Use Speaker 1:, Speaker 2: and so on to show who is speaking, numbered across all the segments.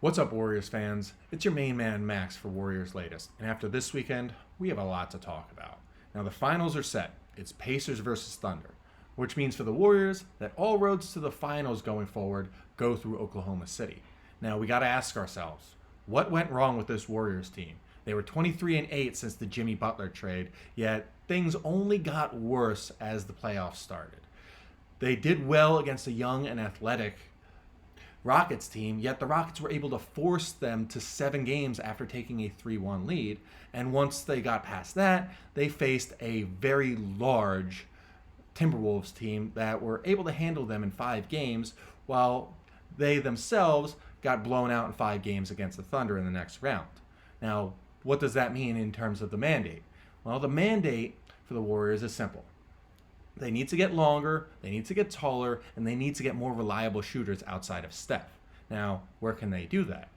Speaker 1: What's up, Warriors fans? It's your main man, Max, for Warriors Latest. And after this weekend, we have a lot to talk about. Now, the finals are set. It's Pacers versus Thunder, which means for the Warriors that all roads to the finals going forward go through Oklahoma City. Now, we got to ask ourselves, what went wrong with this Warriors team? They were 23-8 since the Jimmy Butler trade, yet things only got worse as the playoffs started. They did well against a young and athletic Rockets team, yet the Rockets were able to force them to 7 games after taking a 3-1 lead. And once they got past that, they faced a very large Timberwolves team that were able to handle them in 5 games, while they themselves got blown out in 5 games against the Thunder in the next round. Now, what does that mean in terms of the mandate? Well, the mandate for the Warriors is simple. They need to get longer, they need to get taller, and they need to get more reliable shooters outside of Steph. Now, where can they do that?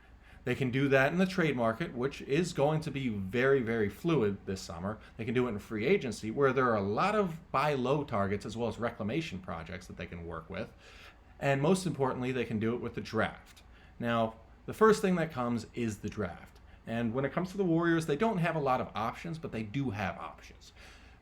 Speaker 1: They can do that in the trade market, which is going to be very, very fluid this summer. They can do it in free agency, where there are a lot of buy low targets as well as reclamation projects that they can work with. And most importantly, they can do it with the draft. Now, the first thing that comes is the draft. And when it comes to the Warriors, they don't have a lot of options, but they do have options.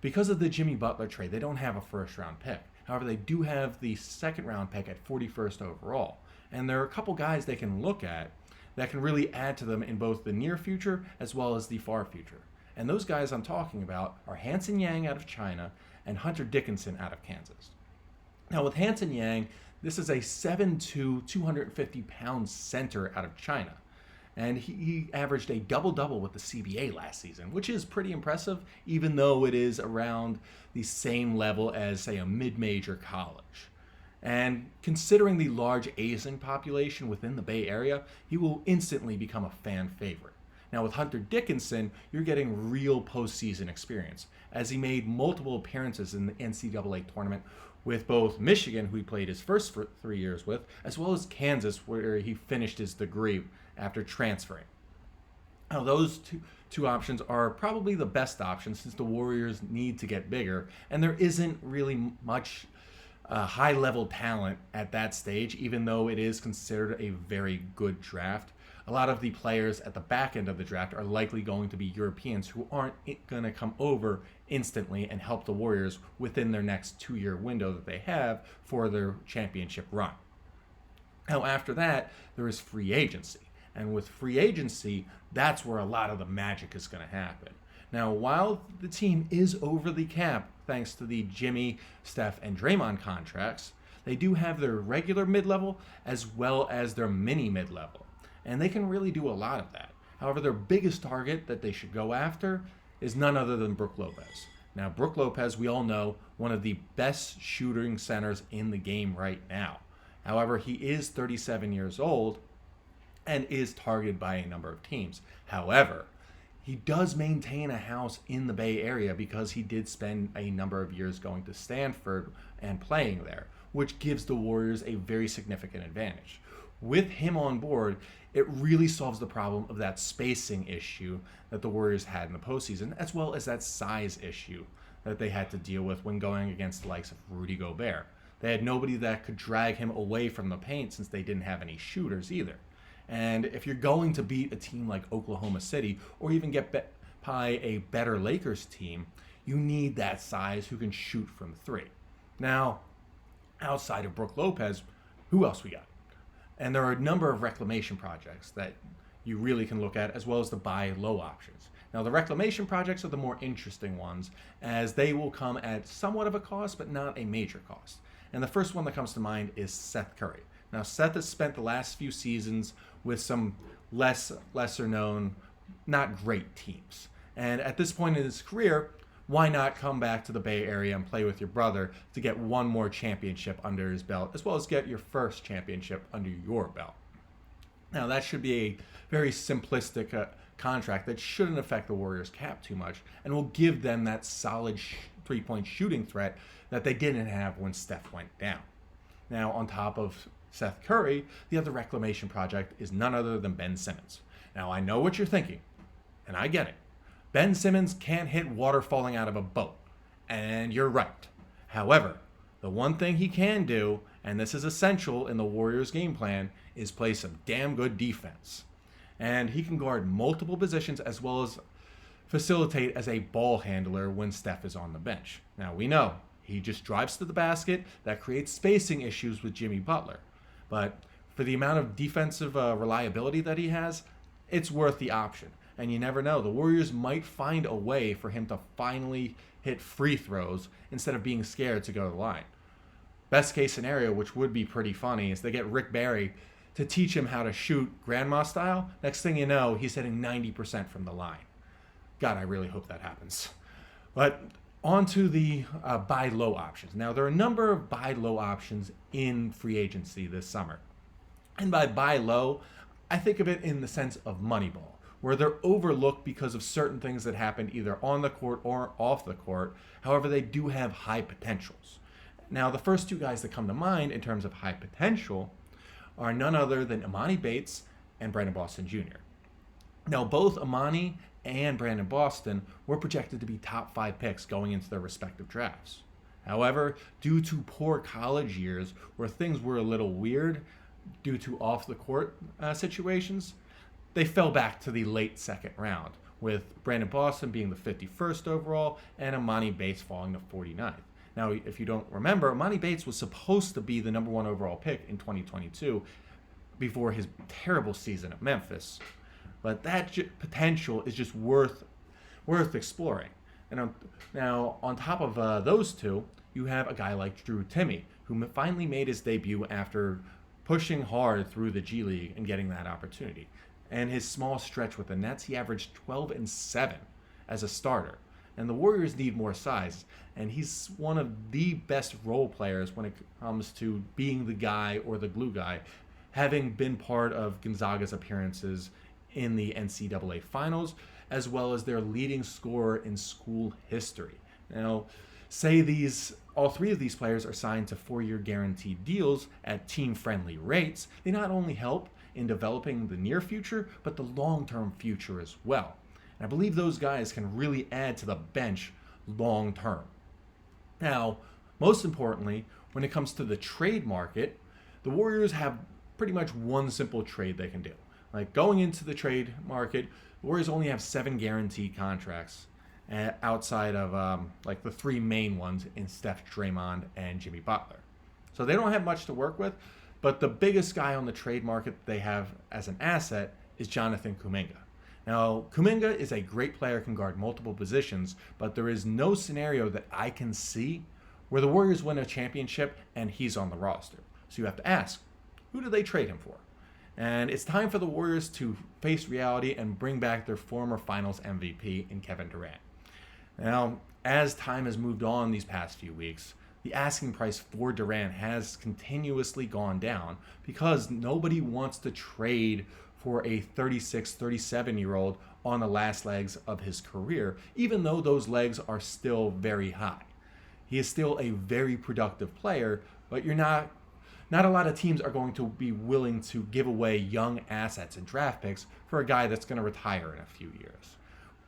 Speaker 1: Because of the Jimmy Butler trade, they don't have a first-round pick. However, they do have the second-round pick at 41st overall. And there are a couple guys they can look at that can really add to them in both the near future as well as the far future. And those guys I'm talking about are Hanson Yang out of China and Hunter Dickinson out of Kansas. Now, with Hanson Yang, this is a 7'2", 250-pound center out of China. And he averaged a double-double with the CBA last season, which is pretty impressive, even though it is around the same level as, say, a mid-major college. And considering the large Asian population within the Bay Area, he will instantly become a fan favorite. Now, with Hunter Dickinson, you're getting real postseason experience, as he made multiple appearances in the NCAA tournament with both Michigan, who he played his first 3 years with, as well as Kansas, where he finished his degree after transferring. Now, those two options are probably the best options since the Warriors need to get bigger, and there isn't really much high-level talent at that stage, even though it is considered a very good draft. A lot of the players at the back end of the draft are likely going to be Europeans who aren't going to come over instantly and help the Warriors within their next 2-year window that they have for their championship run. Now, after that, there is free agency. And with free agency, that's where a lot of the magic is going to happen. Now, while the team is over the cap thanks to the Jimmy, Steph, and Draymond contracts, they do have their regular mid-level as well as their mini mid-level. And they can really do a lot of that. However, their biggest target that they should go after is none other than Brook Lopez. Now, Brook Lopez, we all know, one of the best shooting centers in the game right now. However, he is 37 years old and is targeted by a number of teams. However, he does maintain a house in the Bay Area because he did spend a number of years going to Stanford and playing there, which gives the Warriors a very significant advantage. With him on board, it really solves the problem of that spacing issue that the Warriors had in the postseason, as well as that size issue that they had to deal with when going against the likes of Rudy Gobert. They had nobody that could drag him away from the paint since they didn't have any shooters either. And if you're going to beat a team like Oklahoma City or even get by a better Lakers team, you need that size who can shoot from 3. Now, outside of Brook Lopez, who else we got? And there are a number of reclamation projects that you really can look at, as well as the buy low options. Now, the reclamation projects are the more interesting ones, as they will come at somewhat of a cost, but not a major cost. And the first one that comes to mind is Seth Curry. Now, Seth has spent the last few seasons with some lesser known, not great teams. And at this point in his career, why not come back to the Bay Area and play with your brother to get one more championship under his belt, as well as get your first championship under your belt? Now, that should be a very simplistic contract that shouldn't affect the Warriors' cap too much and will give them that solid three-point shooting threat that they didn't have when Steph went down. Now, on top of Seth Curry, the other reclamation project is none other than Ben Simmons. Now, I know what you're thinking, and I get it. Ben Simmons can't hit water falling out of a boat, and you're right. However, the one thing he can do and this is essential in the Warriors' game plan, is play some damn good defense. And he can guard multiple positions as well as facilitate as a ball handler when Steph is on the bench. Now, we know he just drives to the basket. That creates spacing issues with Jimmy Butler. But for the amount of defensive reliability that he has, it's worth the option. And you never know. The Warriors might find a way for him to finally hit free throws instead of being scared to go to the line. Best case scenario, which would be pretty funny, is they get Rick Barry to teach him how to shoot grandma style. Next thing you know, he's hitting 90% from the line. God, I really hope that happens. But on to the buy low options. Now, there are a number of buy low options in free agency this summer. And by buy low, I think of it in the sense of Moneyball, where they're overlooked because of certain things that happened either on the court or off the court. However, they do have high potentials. Now, the first two guys that come to mind in terms of high potential are none other than Imani Bates and Brandon Boston Jr. Now, both Imani and Brandon Boston were projected to be top 5 picks going into their respective drafts. However, due to poor college years where things were a little weird due to off-the-court situations, they fell back to the late second round, with Brandon Boston being the 51st overall and Imani Bates falling to 49th. Now, if you don't remember, Imani Bates was supposed to be the number 1 overall pick in 2022 before his terrible season at Memphis. But that potential is just worth exploring. And now, on top of those two, you have a guy like Drew Timme, who finally made his debut after pushing hard through the G League and getting that opportunity. And his small stretch with the Nets, he averaged 12 and 7 as a starter. And the Warriors need more size. And he's one of the best role players when it comes to being the guy or the glue guy, having been part of Gonzaga's appearances in the NCAA finals, as well as their leading scorer in school history. Now, all 3 of these players are signed to 4-year guaranteed deals at team-friendly rates. They not only help in developing the near future, but the long-term future as well. And I believe those guys can really add to the bench long-term. Now, most importantly, when it comes to the trade market, the Warriors have pretty much one simple trade they can do. Like, going into the trade market, the Warriors only have 7 guaranteed contracts outside of like the 3 main ones in Steph, Draymond, and Jimmy Butler. So they don't have much to work with, but the biggest guy on the trade market they have as an asset is Jonathan Kuminga. Now, Kuminga is a great player, can guard multiple positions, but there is no scenario that I can see where the Warriors win a championship and he's on the roster. So you have to ask, who do they trade him for? And it's time for the Warriors to face reality and bring back their former finals MVP in Kevin Durant. Now, as time has moved on these past few weeks, the asking price for Durant has continuously gone down because nobody wants to trade for a 36, 37-year-old on the last legs of his career, even though those legs are still very high. He is still a very productive player, but not a lot of teams are going to be willing to give away young assets and draft picks for a guy that's going to retire in a few years.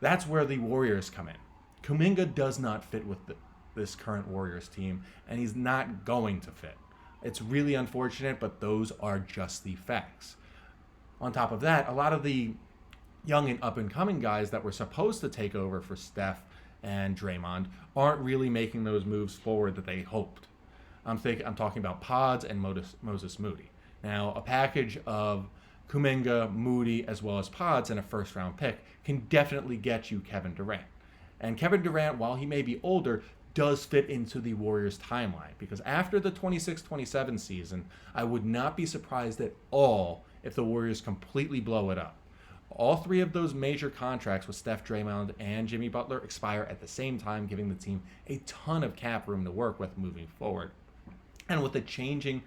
Speaker 1: That's where the Warriors come in. Kuminga does not fit with this current Warriors team, and he's not going to fit. It's really unfortunate, but those are just the facts. On top of that, a lot of the young and up-and-coming guys that were supposed to take over for Steph and Draymond aren't really making those moves forward that they hoped. I'm talking about Pods and Moses Moody. Now, a package of Kuminga, Moody, as well as Pods and a first-round pick can definitely get you Kevin Durant. And Kevin Durant, while he may be older, does fit into the Warriors' timeline, because after the 26-27 season, I would not be surprised at all if the Warriors completely blow it up. All 3 of those major contracts with Steph, Draymond, and Jimmy Butler expire at the same time, giving the team a ton of cap room to work with moving forward. And with the changing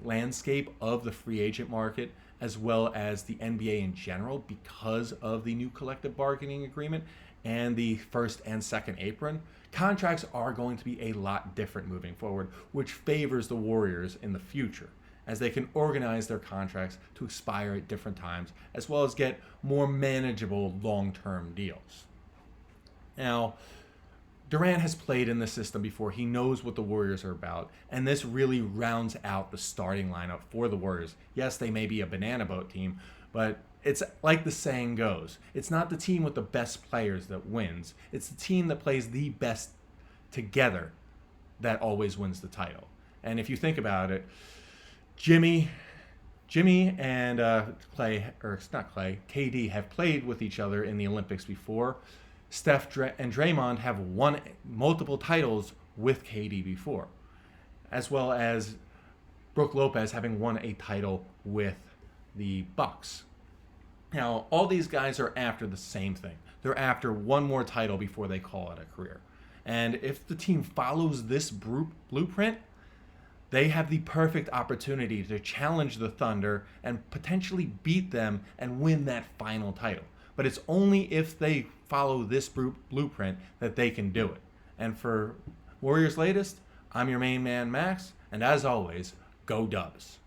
Speaker 1: landscape of the free agent market, as well as the NBA in general, because of the new collective bargaining agreement and the first and second apron, contracts are going to be a lot different moving forward, which favors the Warriors in the future, as they can organize their contracts to expire at different times, as well as get more manageable long-term deals. Now, Durant has played in the system before. He knows what the Warriors are about. And this really rounds out the starting lineup for the Warriors. Yes, they may be a banana boat team, but it's like the saying goes. It's not the team with the best players that wins. It's the team that plays the best together that always wins the title. And if you think about it, Jimmy and KD have played with each other in the Olympics before. Steph and Draymond have won multiple titles with KD before, as well as Brook Lopez having won a title with the Bucks. Now, all these guys are after the same thing. They're after one more title before they call it a career. And if the team follows this blueprint, they have the perfect opportunity to challenge the Thunder and potentially beat them and win that final title. But it's only if they follow this blueprint that they can do it. And for Warriors Latest, I'm your main man, Max, and as always, go Dubs.